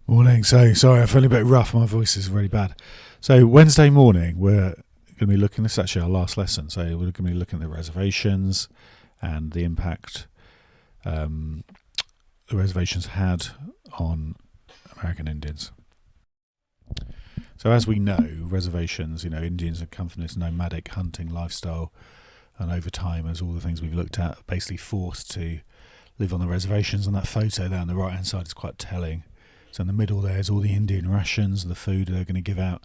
Morning. So sorry, I'm feeling a bit rough. My voice is really bad. So Wednesday morning, we're going to be looking. This is actually our last lesson. So we're going to be looking at the reservations and the impact the reservations had on American Indians. So as we know, reservations, Indians have come from this nomadic hunting lifestyle, and over time, as all the things we've looked at, are basically forced to live on the reservations. And that photo there on the right hand side is quite telling. So in the middle there's all the Indian rations, the food they're going to give out,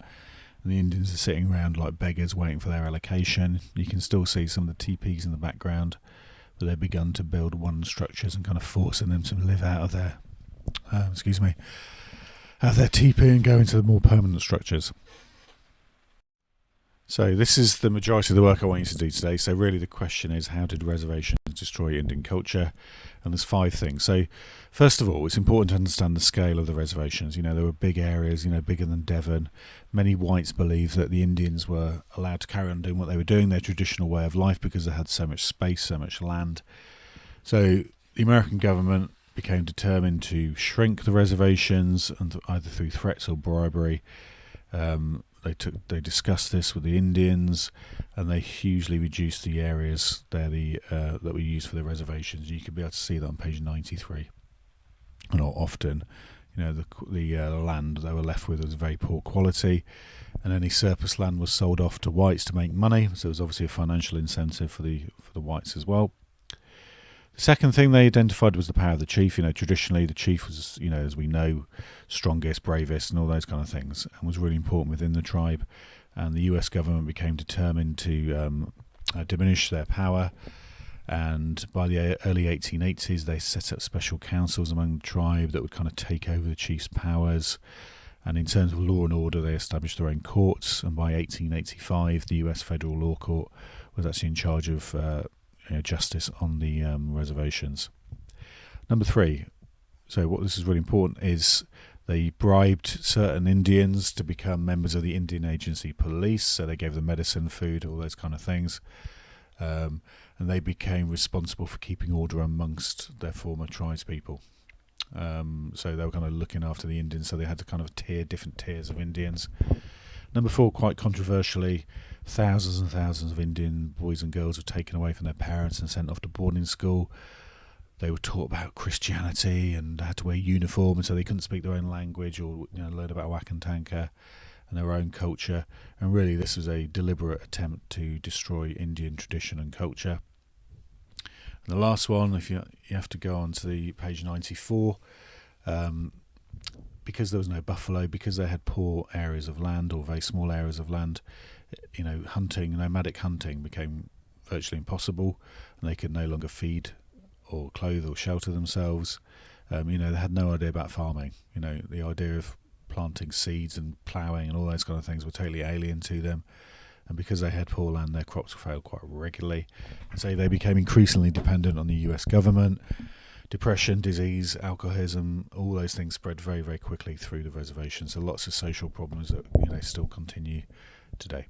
and the Indians are sitting around like beggars waiting for their allocation. You can still see some of the teepees in the background, but they've begun to build one structures and kind of forcing them to live out of their, out of their teepee and go into the more permanent structures. So this is the majority of the work I want you to do today. So really the question is, how did reservations destroy Indian culture? And there's 5 things. So first of all, it's important to understand the scale of the reservations. There were big areas, bigger than Devon. Many whites believed that the Indians were allowed to carry on doing what they were doing, their traditional way of life, because they had so much space, so much land. So the American government became determined to shrink the reservations, and either through threats or bribery. They discussed this with the Indians, and they hugely reduced the areas that were used for the reservations. You can be able to see that on page 93. And often, the land they were left with was very poor quality, and any surplus land was sold off to whites to make money. So it was obviously a financial incentive for the whites as well. The second thing they identified was the power of the chief. Traditionally the chief was, as we know, strongest, bravest, and all those kind of things, and was really important within the tribe. And the US government became determined to diminish their power. And by the early 1880s, they set up special councils among the tribe that would kind of take over the chief's powers. And in terms of law and order, they established their own courts. And by 1885, the US Federal Law Court was actually in charge of justice on the reservations. Number 3, so what this is really important, is they bribed certain Indians to become members of the Indian Agency Police. So they gave them medicine, food, all those kind of things, and they became responsible for keeping order amongst their former tribespeople. So they were kind of looking after the Indians, so they had to kind of different tiers of Indians. Number 4, quite controversially, thousands and thousands of Indian boys and girls were taken away from their parents and sent off to boarding school. They were taught about Christianity and had to wear uniform, and so they couldn't speak their own language or learn about Wakantanka and their own culture. And really, this was a deliberate attempt to destroy Indian tradition and culture. And the last one, if you have to go on to the page 94. Because there was no buffalo, because they had poor areas of land or very small areas of land, nomadic hunting became virtually impossible, and they could no longer feed or clothe or shelter themselves. They had no idea about farming. The idea of planting seeds and ploughing and all those kind of things were totally alien to them. And because they had poor land, their crops failed quite regularly. And so they became increasingly dependent on the US government. Depression, disease, alcoholism, all those things spread very, very quickly through the reservation. So lots of social problems that still continue today.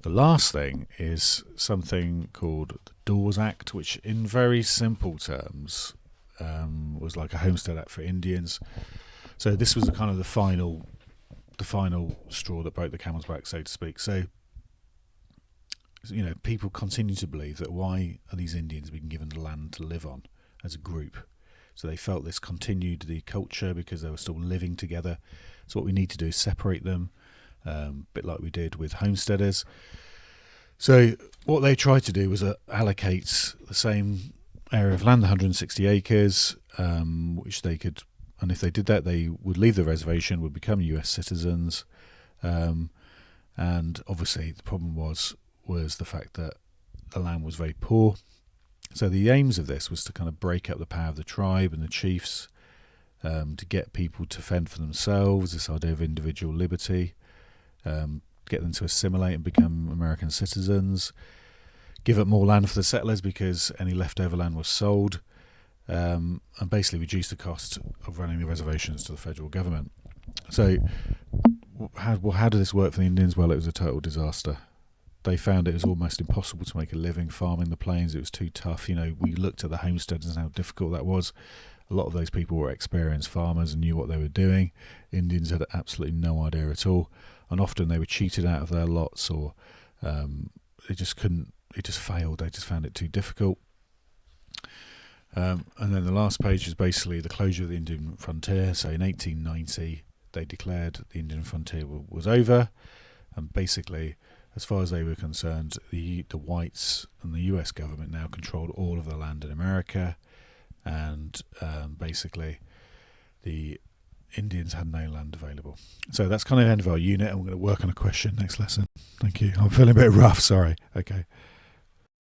The last thing is something called the Dawes Act, which in very simple terms was like a Homestead Act for Indians. So this was the final straw that broke the camel's back, so to speak. So people continue to believe that why are these Indians being given the land to live on as a group? So they felt this continued the culture because they were still living together. So what we need to do is separate them, a bit like we did with homesteaders. So what they tried to do was allocate the same area of land, 160 acres, which they could, and if they did that, they would leave the reservation, would become US citizens. And obviously the problem was the fact that the land was very poor. So the aims of this was to kind of break up the power of the tribe and the chiefs, to get people to fend for themselves, this idea of individual liberty, get them to assimilate and become American citizens, give up more land for the settlers because any leftover land was sold, and basically reduce the cost of running the reservations to the federal government. So how did this work for the Indians? Well, it was a total disaster. They found it was almost impossible to make a living farming the plains. It was too tough. We looked at the homesteads and how difficult that was. A lot of those people were experienced farmers and knew what they were doing. Indians had absolutely no idea at all, and often they were cheated out of their lots, or they just couldn't. It just failed. They just found it too difficult. And then the last page is basically the closure of the Indian frontier. So in 1890, they declared the Indian frontier was over, and basically, as far as they were concerned, the whites and the US government now controlled all of the land in America, and basically the Indians had no land available. So that's kind of the end of our unit, and we're going to work on a question next lesson. Thank you. I'm feeling a bit rough, sorry. Okay.